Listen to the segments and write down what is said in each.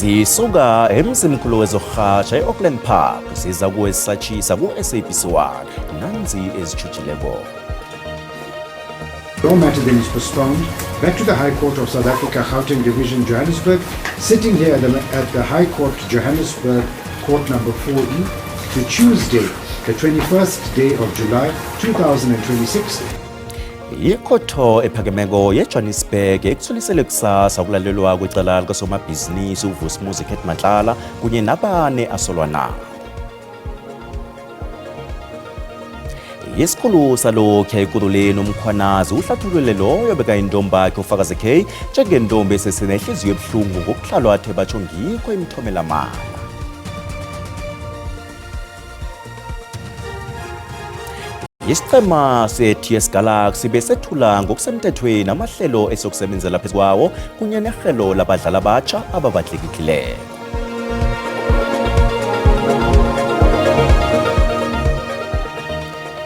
Zisuka emzimkhulu wezorhatsha e-Auckland Park ziza kuwesatshisa ku-SABC1 nanzi ezitshutshileko. Your matter then is postponed back to the High Court of South Africa, Gauteng Division, Johannesburg, sitting here at the High Court, Johannesburg, Court number 4E, to Tuesday, the 21st day of July, 2026. Ikhotho ephakemeko yeJohannesburg ekuthulisele kusasa ukulalelwa kwecala likasomabhizinisi uVus'Umuzi Kurt Matlala kunye nabane asolwa nabo. Isikhulu salokhu ekululeni umkhwanazi uhlathulule loyo bekayintombakhe uFakazi K njengentombi esesenehliziyo ebuhlungu ngokuhlalwa athe batsho ngikho imthomela mali. Isiqhema se-TS Galaxy besethula ngokusemthethweni amahlelo esiyokusebenzela phezu kwawo kunye nehlelo labadlali abatsha ababadlekileyo.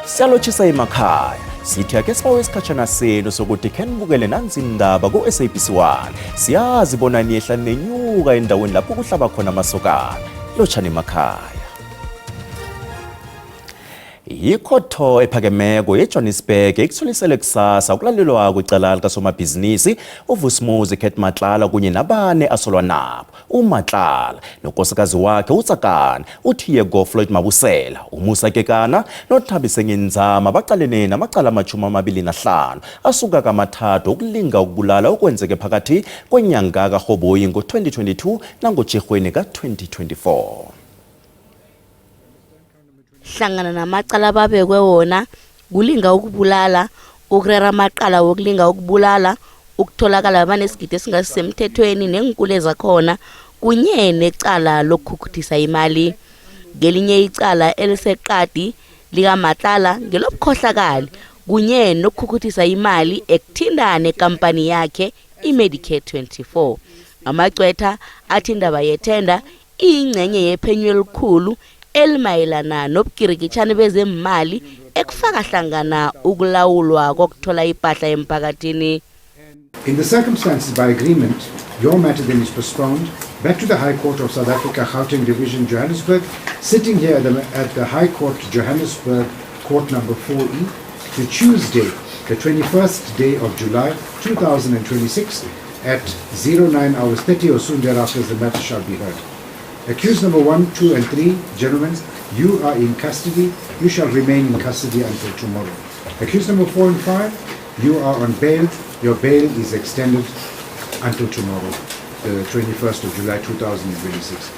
Siyalotshisa emakhaya sithi ake sibawe isikhatshana senu sokuthi khe nibukele nansi indaba ku-SABC1 siyazi bona niyehla nenyuka endaweni lapho kuhlaba khona amasokana lotshani emakhaya. Ikhotho ephakemeko yeJohannesburg ekuthulisele kusasa ukulalelwa kwecala likasomabhizinisi uVus'Umuzi Kurt Matlala kunye nabane asolwa nabo. uMatlala nonkosikazi wakhe uTsakane, uThiyego Floyd Mabusela, uMusa Kekana noThabise Nginzama baqalene namacala ama-25 asuka kamathathu okulinga ukubulala okwenzeke phakathi kwenyanga kaRhoboyi ngo-2022 nangoJerhweni ka-2024. Hlangana namacala ababekwe wona kulinga ukubulala, ukurera amaqala wokulinga ukubulala, ukutholakala banesigidi esingasisemthethweni nenkulu zakhona kunye necala lokukhukuthisa imali. Ngelinye icala eliseqadi likaMatlala ngelobukhohlakali kunye nokukhukuthisa imali ekuthinda nekampani yakhe iMedicare 24. Amacwetha athi indaba yethenda iyingcenye yephenyo elikhulu elimayelana nobukirikitshane bezemali ekufaka hlangana ukulawulwa kokuthola impahla emphakathini. In the circumstances, by agreement, your matter then is postponed back to the High Court of South Africa, Gauteng Division, Johannesburg, sitting here at the High Court, Johannesburg, Court number 4E, to Tuesday, the 21st day of July, 2026, at 09 hours 30 or soon thereafter as the matter shall be heard. Accused number 1, 2, and 3, gentlemen, you are in custody. You shall remain in custody until tomorrow. Accused number 4 and 5, you are on bail. Your bail is extended until tomorrow, the 21st of July 2026.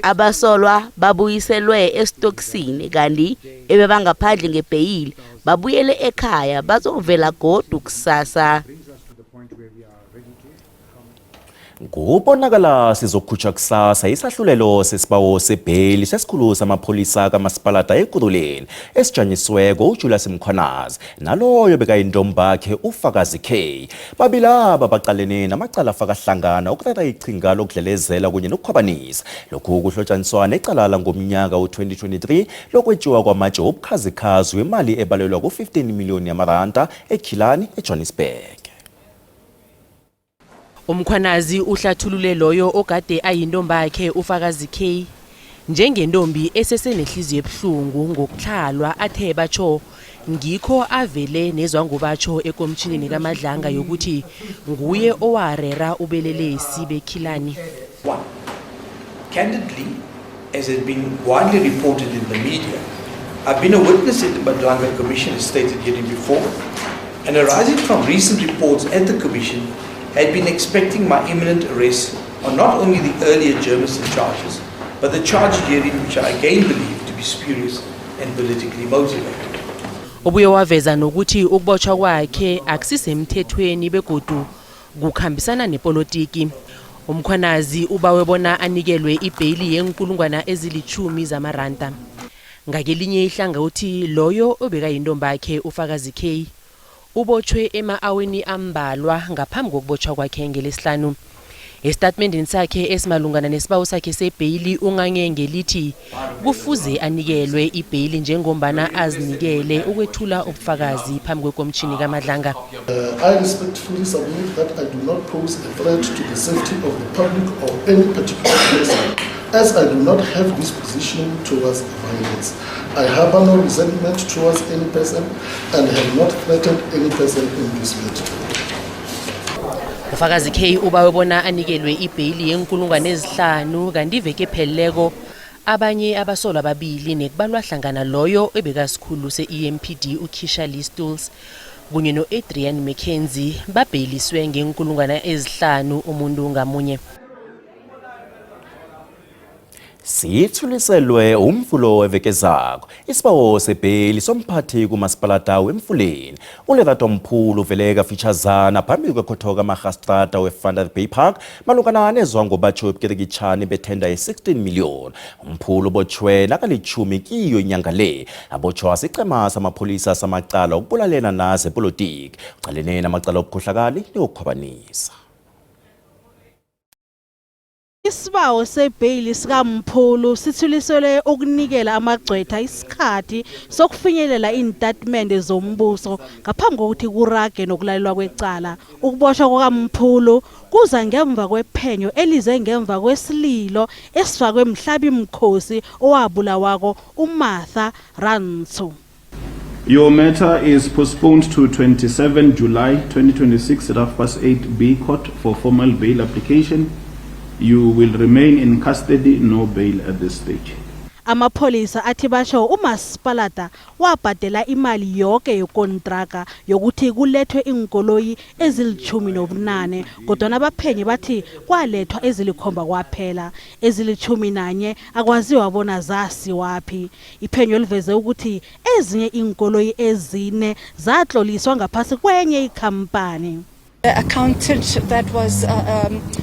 Abasolwa babuyiselwe estokisini kanti ebebangaphandle ngebheyili babuyele ekhaya bazovela godu kusasa. Ngubonakala sizokhutsha kusasa isahlulelo sesibawo sebheli sesikhulu samapholisa kamasipalata ekululeni esijanyisiweko uJulius Mkhwanazi naloyo bekayintombakhe uFakazi K. Babilaba baqalene namacala afaka hlangana ukuthatha iqhinga lokudlelezela kunye nokukhwabanisa. Lokhu kuhlotshaniswa necala ngomnyaka u-2023 lokwetshiwa kwamatshe obukhazikhazi wemali ebalelwa ku-15 miliyoni yamaranda eKhilani eJohannesburg. Umkhwanazi uhlathulule loyo ogade ayintombakhe uFakazi K njengentombi esesenehliziyo ebuhlungu ngokuhlalwa athe batsho ngikho avele nezwangu batsho ekomtshinini kaMadlanga yokuthi nguye owarera ubelelesi beKhilani. Candidly, as has been widely reported in the media, I've been a witness at the Madlanga Commission, as stated herein before, and arising from recent reports at the Commission, had been expecting my imminent arrest on not only the earlier Germiston charges, but the charge herein which I again believe to be spurious and politically motivated. Ubuye waveza nokuthi ukubotshwa kwakhe akusisemthethweni begodu kukhambisana nepolitiki. Umkhwanazi ubawe bona anikelwe ibheyili yenkulungwana ezili-10 zamaranda. Ngakelinye ihlanga uthi loyo obekayintombakhe uFakazi K ubotshwe ema-aweni ambalwa ngaphambi kokubotshwa kwakhe ngelesihlanu. Estatementini sakhe esimalungana nesibawo sakhe sebheyili ungange ngelithi kufuze anikelwe ibheyili njengombana azinikele ukwethula ubufakazi phambi kwekomishini kaMadlanga. I respectfully submit that I do not pose a threat to the safety of the public or any particular person, as I do not have disposition towards violence. I harbor no resentment towards any person and have not threatened any person in this matter. Ufakazi K ubawe bona anikelwe ibheyili ye5,000 kanti iveke epheleleko abanye abasolwa ababili nekubalwa hlangana loyo ebekasikhulu se-EMPD uKisha Lee Stools kunye no-Adrian Mackenzie babheyiliswe nge5,000 umuntu ngamunye. Sithuliselwe umvulo wevekezako isibawo sebheyili somphathi kumasipalata wemfuleni uLerato Mphulu uveleka fitshazana phambi kwekhotho kaMagistrata weVanda Bay Park malungana nezwango batsho ebuketekitshani bethenda ye-16 million. Mphulu ubotshwe nakalitshumi kiyo inyanga le abotshwa sicema samapholisa samacala okubulalena naze politiki ucalene namacala obukhohlakali neokukhwabanisa. Isibawo sebheyili sikaMphulu sithuliselwe ukunikela amagcwetha isikhathi sokufinyelela iintatimende zombuso ngaphambi kokuthi kurage nokulalelwa kwecala. Ukuboshwa kwakaMphulu kuza ngemva kwephenyo elize ngemva kwesililo esifakwe Mhlabi Mkhosi owabulawako uMartha Rantsho. Your matter is postponed to 27 July 2026 at 8:30 B Court for formal bail application. You will remain in custody, no bail at this stage. Amapholisa athi basho uMasipalata wabhadela imali yonke yokontraka yokuthi kulethwe inkoloyi ezili-18 kodwa nabaphenyi bathi kwalethwa ezilikhomba kwaphela ezili-11 akwaziwa bona zasiwaphi. Iphenyo liveze ukuthi ezinye inkoloyi ezine zatloliswa ngaphasi kwenye ikhampani. The accountant that was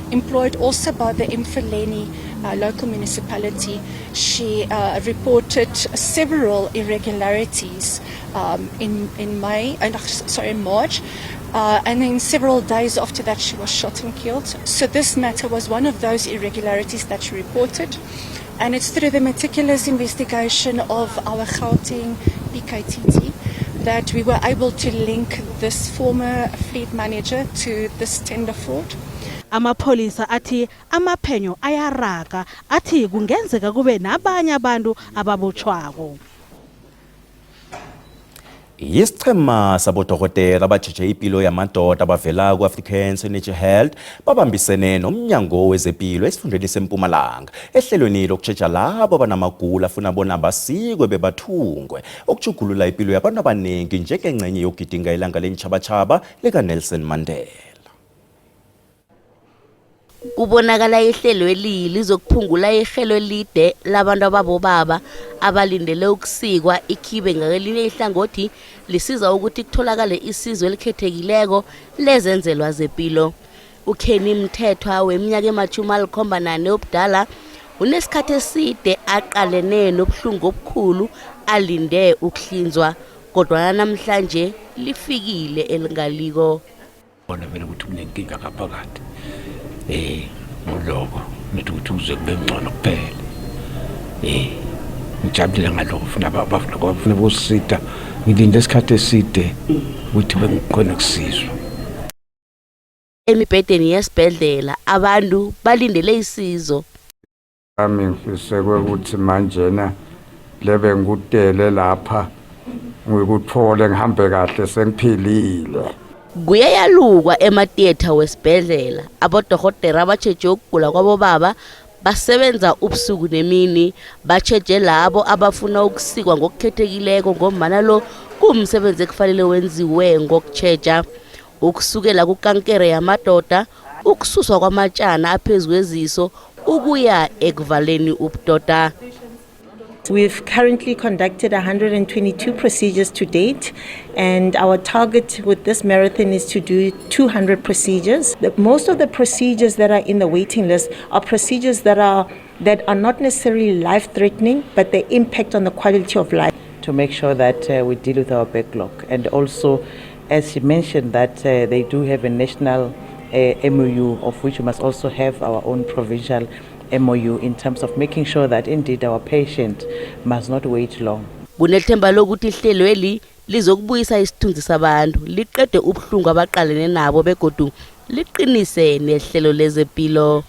employed also by the Mfuleni local municipality, she reported several irregularities in March, and then several days after that she was shot and killed. So this matter was one of those irregularities that she reported, and it's through the meticulous investigation of our Gauteng PKTT that we were able to link this former fleet manager to this tender fraud. Amapholisa athi amaphenyo ayaraga athi kungenzeka kube nabanye abantu ababotshwako. Yisichema sabodokotela abajeje impilo yamadoda abavela ku-African Energy Health babambisene nomnyango wezempilo esifundeni seMpumalanga ehlelweni lokujeja labo abanamagula afuna bona basikwe bebathungwe ukujugulula impilo yabantu abaningi njengengcenye yokugidinga ilanga lentshabatshaba likaNelson Mandela. Kubonakala ihlelo lizokuphungula ihlelo elide labantu ababobaba abalindele ukusikwa ikhibe ngakelinye ihlangothi lisiza ukuthi kutholakale isizwe elikhethekileko lezenzelwa zempilo. uKenny Mthethwa weminyaka ema-74 obudala unesikhathi eside aqalene nobuhlungu obukhulu alinde ukuhlinzwa kodwa namhlanje lifikile elingaliko. Bona vele ukuthi kunenkinga ngaphakathi ngoloko nithi ukuthi uze kube ngcono kuphela ngijabulile ngalokho bafuna bosita ngilinde isikhathi eside ukuthi bengikhona kusizwa. Emibhedeni yesibhedlela abantu balindele isizo. Ami ngifisekwe ukuthi manjena lebe ngikutele lapha ngikuthole ngihambe kahle sengiphilile. Kuyayalukwa ematheater wesibhedlela abodokotela abajeje ukugula kwabobaba basebenza ubusuku nemini bajeje labo abafuna ukusikwa ngokukhethekileko ngombana lo kumsebenzi ekufanele wenziwe ngokujeja ukusukela kukankere yamadoda ukususwa kwamatshana aphezulu kweziso ukuya ekuvaleni ubudoda. We've currently conducted 122 procedures to date, and our target with this marathon is to do 200 procedures. Most of the procedures that are in the waiting list are procedures that are not necessarily life-threatening, but they impact on the quality of life. To make sure that we deal with our backlog, and also, as she mentioned, that they do have a national MOU, of which we must also have our own provincial MOU in terms of making sure that indeed our patient must not wait long. Kunethemba lokuthi ihlelweli lizokubuyisa isithunzi sabantu, liqede ubuhlungu abaqalene nabo begodu liqinise nehlelo lezempilo.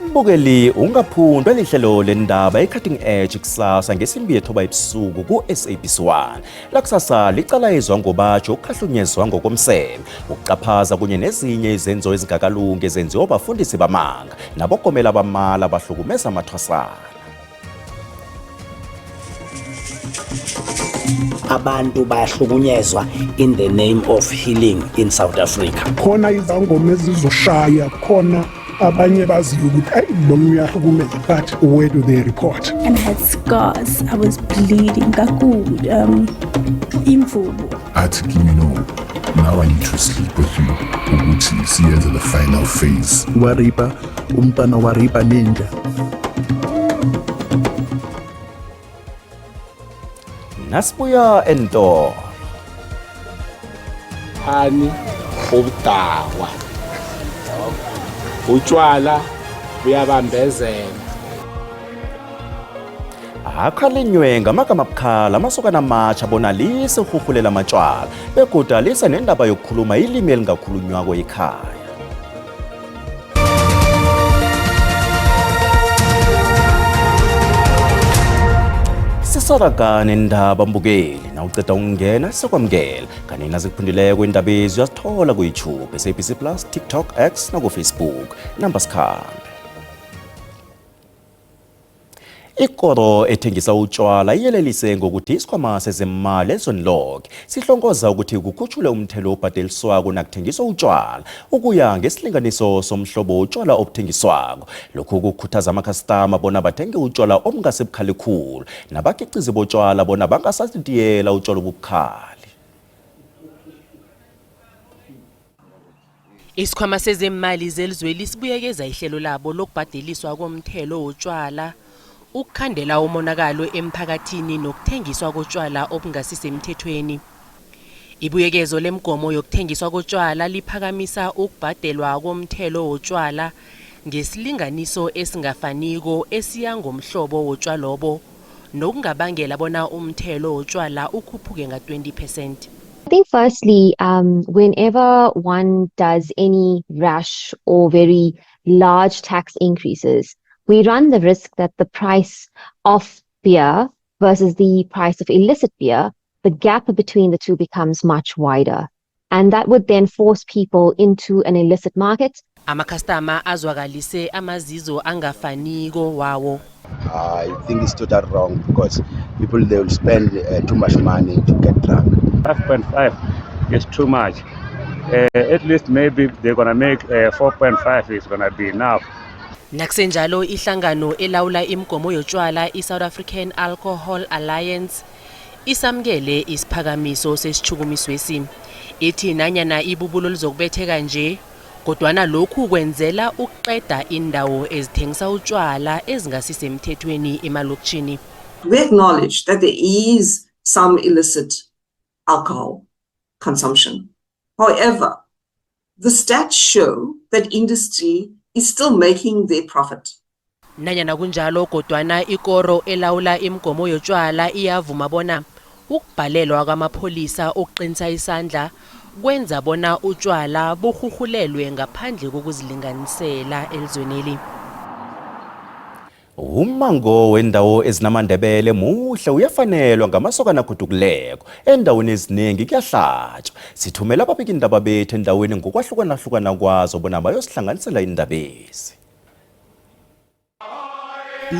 Mbukeli ungaphundwa lihlelo lendaba eCutting Edge kusasa ngesimbi yethoba ebusuku ku-SABC1. Lakusasa licala izwango batsho ukukhahlunyezwa ngokomseme, ukucaphaza kunye nezinye izenzo ezingakalungi ezenziwa abafundisi bamanga nabogomela bamala bahlukumeza amathwasana. Abantu bayahlukunyezwa in the name of healing in South Africa. Khona izangoma ezizoshaya, khona abanye baziyo ukuthi ayi lo uyahlukumeza, but where do they report? And I had scars. I was bleeding kakhulu, imvubu. Athi kimi no, now I need to sleep with you ukuthi siyenze the final phase. Waripa umntana waripa ninja. Nasibuya entolo. Hani ubudakwa. Utshwala buyabambezela. Akhalinywe ngamagama abukhala amasokana amatsha bona lise uhuhulela amatshwala begodu alisa nendaba yokukhuluma ilimi elingakhulunywako ekhaya. Sisaragane indaba mbukeli nawuceda ukungena sekwamukela kanina zikuphundileko indaba ezi uyazithola ku-YouTube, SABC Plus, TikTok, X naku-Facebook. Namba sikhambe. Ikoro ethengisa utshwala iyelelise ngokuthi isikhwama sezemali ezweni lonke sihlongoza ukuthi kukhutshule umthelo obhadeliswako nakuthengiswa utshwala ukuya ngesilinganiso somhlobo utshwala obuthengiswako. Lokhu kukhuthaza amakhastama bona bathenge utshwala obungase bukhali khulu nabakhiqizi botshwala bona bangasatiyela utshwala obubukhali. Isikhwama sezemali zelizweli sibuyekeza ihlelo labo lokubhadeliswa komthelo wotshwala, ukukhandela umonakalo emphakathini nokuthengiswa kotshwala obungasisemthethweni. Ibuyekezo lemgomo yokuthengiswa kotshwala liphakamisa ukubhadelwa komthelo wotshwala ngesilinganiso esingafaniko esiya ngomhlobo wotshwalobo nokungabangela bona umthelo wotshwala ukhuphuke nga-20%. I think firstly, whenever one does any rash or very large tax increases, we run the risk that the price of beer versus the price of illicit beer, the gap between the two becomes much wider. And that would then force people into an illicit market. Amakhastama azwakalise amazizo angafaniko wawo. I think it's totally wrong because people, they will spend too much money to get drunk. 5.5 is too much. At least maybe they're going to make 4.5 is going to be enough. Nakusenjalo ihlangano elawula imgomo yotshwala iSouth African Alcohol Alliance isamkele isiphakamiso sesichukumiswesi. Ithi nanyana ibubulo lizokubetheka nje kodwana lokhu kwenzela ukuqeda indawo ezithengisa utshwala ezingasisemthethweni emalokishini. We acknowledge that there is some illicit alcohol consumption. However, the stats show that industry is still making their profit. Nanyana kunjalo kodwana ikoro elawula imgomo yotshwala iyavuma bona ukubhalelwa kwamapholisa okuqinisa isandla kwenza bona utshwala buhuhulelwe ngaphandle kokuzilinganisela elizweneli. Umango wendawo ezinamandebele muhle uyafanelwa ngamasokana akhudukileko endaweni eziningi kuyahlatshwa. Sithumela ababiki indaba bethu endaweni ngokwahlukahlukana kwazo bona bayosihlanganisela indabezi.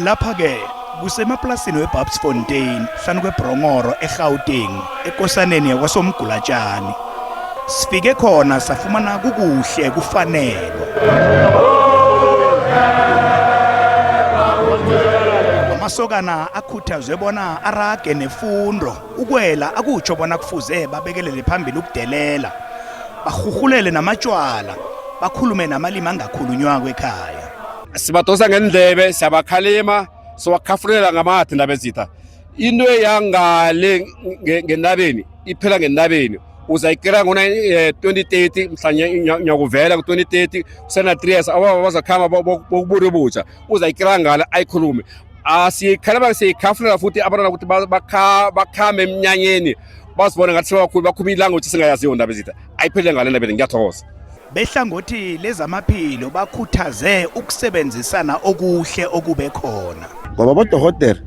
Lapha ke kusemaplasini weBabsfontein hlanu kweBrongoro eGauteng ekosaneni yakwaSomgulatshani. Sifike khona safumana kukuhle kufanelwa. Amasokana akhuthazwe bona arage nefundo ukwela akutsho bona kufuze babekelele phambili ukudelela bahuhulele namatshwala bakhulume namalimi angakhulunywako ekhaya. Sibadosa ngendlebe siyabakhalima siwakhafulela ngamathi indaba ezitha into eyangale ngendabeni iphela ngendabeni uzayikira ngona 2030 mhlanye nyakuvela ku 2030 kusena 3 years abazakhama bokubura butsha uzayikira ngala ayikhulume asikhalaba sikhafula futhi abantwana ukuthi bakhame eminyanyeni basibona ngathi sebakhulu bakhuluma ilanguage singayaziyo ndaba ezitha ayiphele ngale ndaba ngiyathokoza. Behlangothi lezamaphilo bakhuthaze ukusebenzisana okuhle okube khona ngoba abodokotela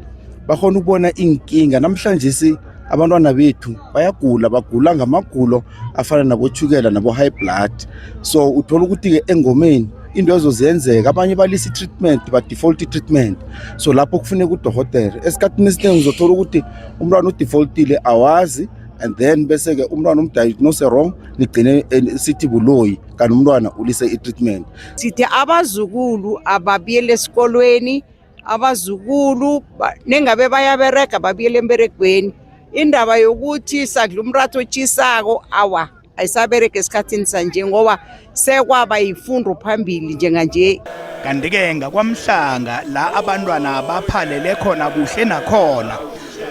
bakhona ukubona inkinga namhlanje abantwana bethu bayagula bagula ngamagulo afana nabochukela nabo high blood so uthola ukuthi engomeni into ezozenzeka abanye balisa treatment ba default treatment so lapho kufuneka udokotela esikhathini esiningi uzothola ukuthi umntwana udefaultile awazi and then bese ke umntwana umdiagnose wrong ligcine sithi buloyi kanti umntwana ulise i-treatment. Sithi abazukulu ababiyele esikolweni abazukulu nengabe bayabereka babiyele emberegweni indaba yokuthi sadla umratho otshisako awa ayisabereka esikhathini sanje ngoba sekwaba yifundo phambili njenganje. Kanti-ke ngakwamhlanga la abantwana baphalele khona kuhle nakhona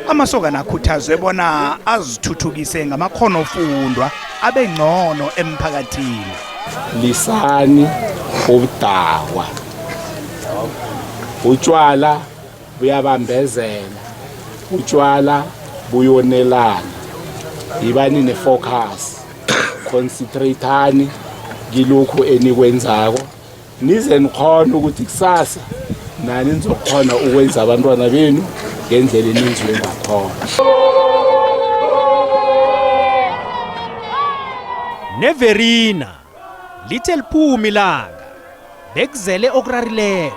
amasokana akhuthazwe bona azithuthukise ngamakhono fundwa abe ngcono emphakathini. Lisani ubudakwa utshwala buyabambezela utshwala buyonelana yibani ne-focus concentrateani kilokhu enikwenzako nize nikhona ukuthi kusasa nani nizokhona ukwenza abantwana benu ngendlela eninziwe ngakhona. Neverina lithe liphuma ilanga bekuzele okurarileko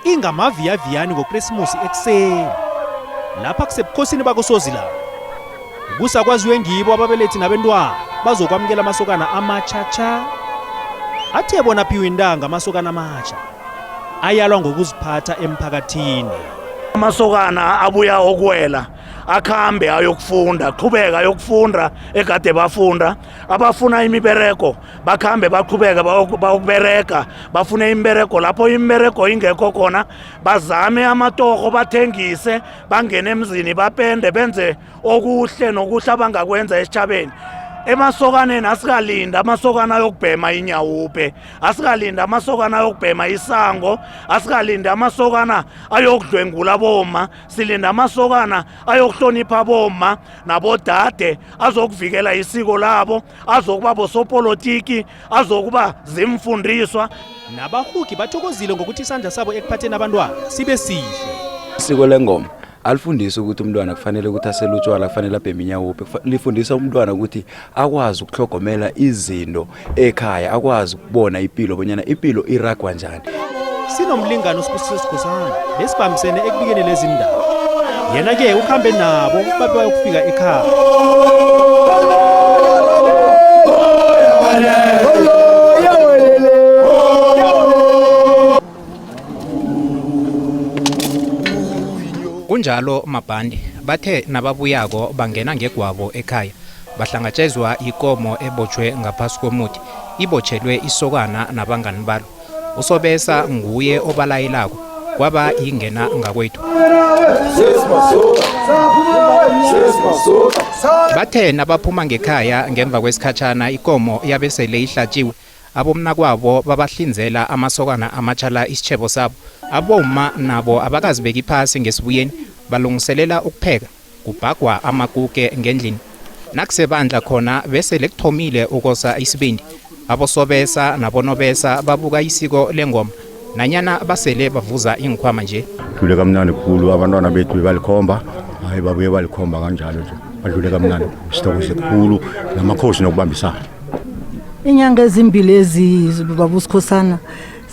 ingamaviyaviyani ngoKrismusi ekuseni lapha kusebukhosini bakosozilanga kusakwaziwe ngibo ababelethi nabentwana bazokwamukela amasokana amatshatsha athe bona phiwe intanga amasokana amatsha ayalwa ngokuziphatha emphakathini. Amasokana abuya okwela akhambe ayokufunda qhubeka ayokufunda ekade bafunda abafuna imibereko bakhambe baqhubeka bayokubereka bafuna imibereko lapho imibereko ingekho khona bazame amatoko bathengise bangene emzini bapende benze okuhle nokuhle abangakwenza esichabeni. Emasokaneni asikalinda amasokana ayokubhema inyawupe asikalinda amasokana ayokubhema isango asikalinda amasokana ayokudlwengula boma silinda amasokana ayokuhlonipha boma nabodade azokuvikela isiko labo azokuba bosopolitiki azokuba zimfundiswa. Nabahugi bathokozile ngokuthi isandla sabo ekuphatheni abantwana sibe sihle. Isiko lengoma alifundisa ukuthi umntwana kufanele ukuthi asele utshwala kufanele abheme inyawupe lifundisa umntwana ukuthi akwazi ukuhlogomela izinto ekhaya akwazi ukubona impilo bonyana impilo iragwa njani. Sinomlingano Sibusiso Skhosana besibambisene ekubikeni lezi ndaba yena ke ukhambe nabo babe bayokufika ekhaya. Kunjalo mabhandi bathe nababuyako bangena ngegwabo ekhaya bahlangatshezwa ikomo ebotshwe ngaphasi komuthi ibotshelwe isokana nabangani balo usobesa nguye obalayilako kwaba ingena ngakwethu. Bathe nabaphuma ngekhaya ngemva kwesikhatshana ikomo yabesele ihlatshiwe abomna kwabo babahlinzela amasokana amatshala isitshebo sabo aboma nabo abakazibeki phasi ngesibuyeni balungiselela ukupheka kubhagwa amakuke ngendlini nakusebandla khona bese lekuthomile ukosa isibindi abosobesa nabonobesa babuka isiko lengoma nanyana basele bavuza ingikhwama nje. Dlule kamnandi khulu abantwana bethu balikhomba hayi babuye balikhomba kanjalo nje badlule kamnandi sithokoze khulu namakhosi nokubambisana. Inyanga ezimbili ezi babusikhosana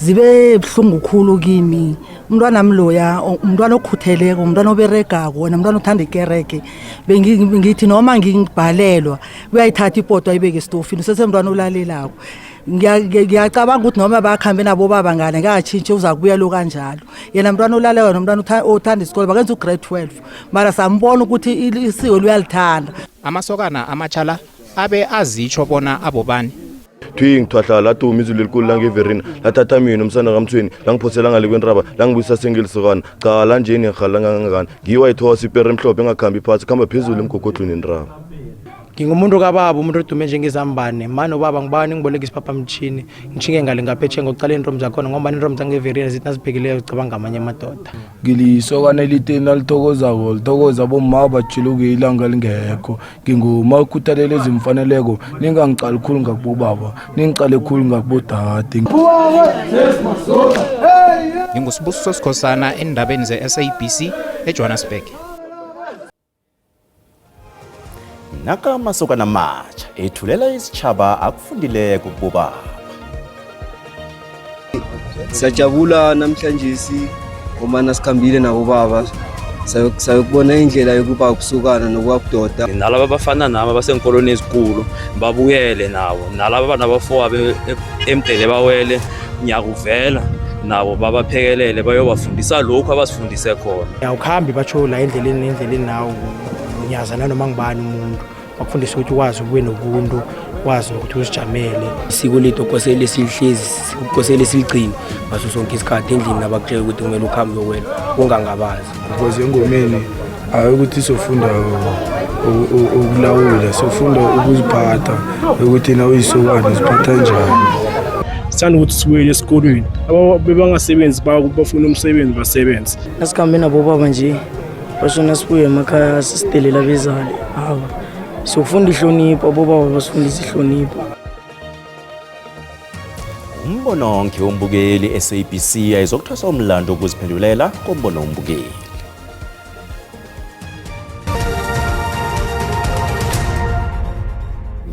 zibe buhlungu khulu kimi umntwana mloya umntwana okhutheleko umntwana oberegako wena umntwana othanda ikereke bengithi noma ngibhalelwa uyayithatha ipoto ayibeke estofini usesemntwana olalelako ngiyacabanga ukuthi noma bakhambe nabo baba ngane ngatshintshe uza kubuya lo kanjalo yena umntwana olaleyo nomntwana othanda isikole bakenza ugrade 12 mara sambona ukuthi isiko luyalithanda. Amasokana amatshala abe azitsho bona abobani ngithwahla latuma izulu elikhulu langeverina lathatha mina umsana kamthweni langiphosela ngale kwentraba langibuyisa sengelisokana cala nje ngihala ngangangani ngiwa ithosa ipere emhlophe engakhambi phasi khamba phezulu emgogodlweni entraba. Ngingumuntu kababa umuntu odume njengezambane manje ubaba ngibani ngiboleka isiphaphamtjhini ngichinge ngale ngaphetshe ngokucala intombi zakhona ngoba intombi zangeverina zithi naziphekileyo zicabanga amanye amadoda. Ngilisokana eliteni lithokozako lithokoza bomma bajiluke ilanga lingekho nginguma ukhuthalele ezimfaneleko ningangicali khulu ngakubaba ningicale khulu ngakubodade. Ngingusibusiso Sikhosana endabeni ze-SABC eJohannesburg. Naka amasokana amatsha ethulela isitshaba akufundileko kubobaba. Siyajabula namhlanje ngomana sikhambile nabo baba sayokubona indlela yokuba ukusukana nokwabudoda. Nalabo abafana nami abasenkoloni ezinkulu babuyele nawo nalabo nabafowabo emdele bawele nyakuvela nabo babaphekelele bayobafundisa lokho abasifundise khona. Awukhambi batsho la endleleni nawo unyaza nanoma ngibani umuntu bakufundisa ukuthi ukwazi ukube nobuntu wazi ukuthi usijamele. Isiko lethu kosele sihlezi kosele siligcine ngaso sonke isikhathi endlini nabakutshela ukuthi kumele ukhambe uyokwela ungangabazi. Because engomeni ukuthi sofunda ukulawula sofunda ukuziphatha ukuthi nawe isokana uziphatha njani. Sithanda ukuthi sibuyele esikolweni bebangasebenzi bafuna umsebenzi basebenze. Nasikhambe nabo baba nje basona sibuye emakhaya sisidelela bezali hawa sofunda ihlonipho bobaba basifundisa ihlonipho. Umbono onke wombukeli SABC ayizokuthwasa umlando ukuziphendulela kombono wombukeli.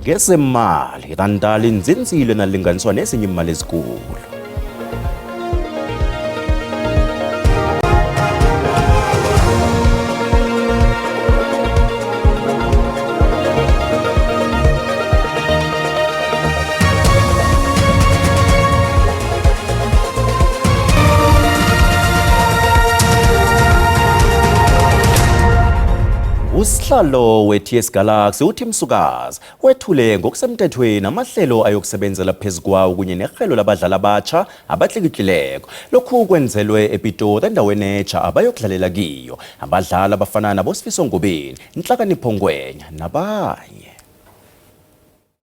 Ngezemali iranda linzinzile nalinganiswa nezinye imali ezinkulu. Usihlalo we-TS Galaxy uthi Msukazi wethule ngokusemthethweni amahlelo ayokusebenzela phezukwawo kunye nehlelo labadlali abatsha abatlikitlikileko. Lokhu kwenzelwe ePitori endaweni etsha abayokudlalela kiyo abadlali abafana naboSifiso Ngobeni, Nhlakanipho Ngwenya nabanye.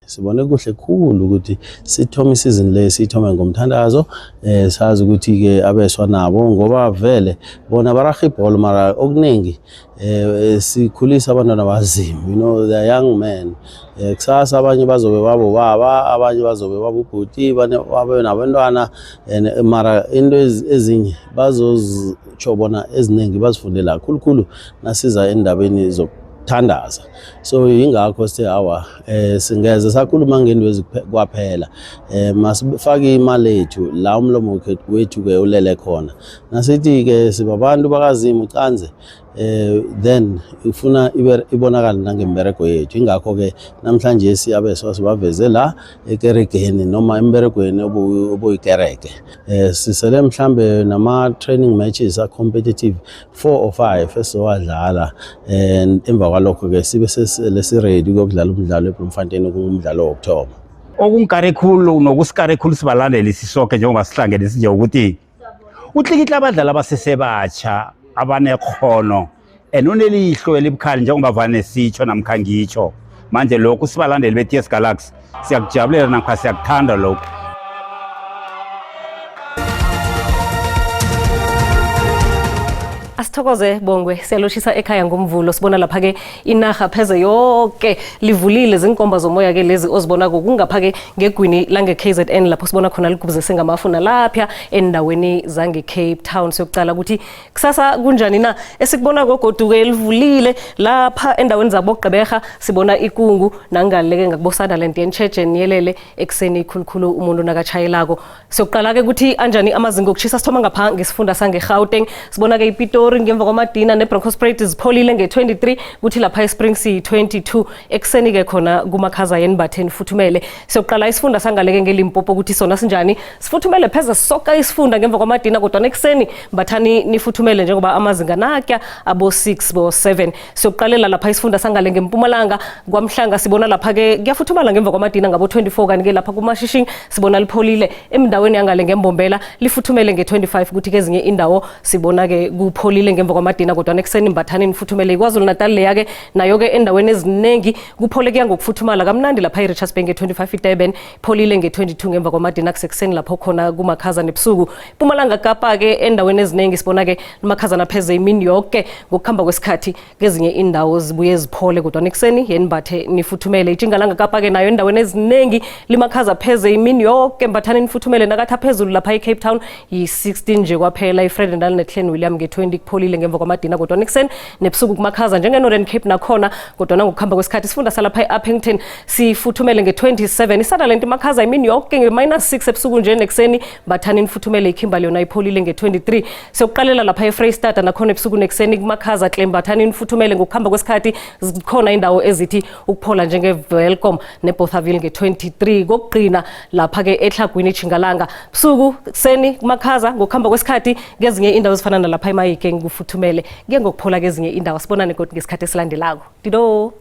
Sibone kuhle khulu ukuthi sithoma isizini le sithoma ngomthandazo sazi ukuthi ke abeswa nabo ngoba vele bona baraga ibhola mara okuningi sikhulisa abantwana bazima, you know, the young men. Kusasa abanye bazobe babo baba, abanye bazobe babo bhuti, babe nabantwana mara into ezinye bazozitsho bona eziningi bazifundela khulukhulu nasiza endabeni zokuthandaza. So ingakho sithi awa singeze sakhuluma ngendwe kwaphela masifake imali yethu la umlomo wethu ke ulele khona nasithi ke sibabantu bakazimu ucanze then ufuna ibonakala nangembereko yethu. Ingakho ke namhlanje siyabeswa sibaveze la ekeregeni noma emberegweni obuyikereke sisele mhlambe nama training matches a competitive 4 or 5 esiwadlala emva kwalokho ke sibe lesiredi ukudlala umdlalo eBloemfontein kungumdlalo wokuthoma. Okunkare khulu nokusikare khulu sibalandeli sisonke njengoba sihlangene sinje ukuthi utlikitla abadlali abasesebatsha abanekhono enonelihlo elibukhali njengoba vane sitsho namkha ngitsho manje lokhu sibalandeli be-TS Galaxy siyakujabulela namkha siyakuthanda lokhu. Asithokoze Bongwe, siyaloshisa ekhaya ngomvulo sibona lapha ke inaga pheze yonke livulile zinkomba zomoya ke lezi ozibona kungapha ke ngegwini lange KZN lapho sibona khona ligubuzese sengamafuna lapha endaweni zange Cape Town. Sokucala ukuthi kusasa kunjani na esikubona gogoduke livulile lapha endaweni zabogqeberha sibona ikungu nangaleke ngakubosana lento yencheche niyelele ekseni khulukhulu umuntu nakachayelako. Sokuqala ke ukuthi anjani amazinga okushisa sithoma ngapha ngesifunda sange Gauteng sibona ke iPitori ngemva kwamadina neBroncosprite zipholile nge23 kuthi lapha eSprings 22 ekseni ke khona kumakhaza yenbatheni futhumele. Sokuqala isifunda sangaleke ngeLimpopo ukuthi sona sinjani sifuthumele pheze soka isifunda ngemva kwamadina kodwa nekseni bathani nifuthumele njengoba amazinga nakya abo 6 bo 7. Sokuqalela lapha isifunda sangale ngeMpumalanga kwaMhlanga sibona lapha ke kuyafuthumala ngemva kwamadina ngabo 24 kanike lapha kuMashishing sibona lipholile emdaweni yangale ngeMbombela lifuthumele nge25 kuthi kezinye indawo sibona ke kupholile ipholile ngemva kwamadina kodwa ekuseni Mbathani nifuthumele iKwaZulu Natal leya-ke nayo-ke endaweni eziningi kuphole kuya ngokufuthumala kamnandi lapha eRichards Bay nge-25 iDurban ipholile nge-22 ngemva kwamadina kusekuseni lapho khona kumakhaza nebusuku Mpumalanga Kapa-ke endaweni eziningi sibona-ke umakhaza napheze imini yonke ngokuhamba kwesikhathi kezinye indawo zibuye ziphole kodwa ekuseni yenibathe nifuthumele iTjingalanga Kapa-ke nayo endaweni eziningi limakhaza pheze imini yonke Mbathani nifuthumele nakathi phezulu lapha eCape Town yi-16 nje kwaphela iFredendal neClan William nge-20 kupholile ngemva kwamadina kodwa ekuseni nebusuku kumakhaza njenge-Northern Cape nakhona kodwa nangokuhamba kwesikhathi sifunda salapha e-Uppington sifuthumele nge-27 iSutherland imakhaza imini yonke nge-6 ebusuku nje nekuseni Mbathani nifuthumele iKimberley yona ipholile nge-23 siyokuqalela lapha eFreystata nakhona ebusuku nekuseni kumakhaza Mbathani nifuthumele ngokuhamba kwesikhathi zikhona indawo ezithi ukuphola njenge-Welcome neBothaville nge-23 kokugcina lapha-ke eTlhagwini iTjingalanga busuku kuseni kumakhaza ngokuhamba kwesikhathi kezinye indawo ezifana nalapha eMahikeng kufuthumele kuye ngokuphola kezinye indawo sibonane kodwa ngesikhathi esilandelako dido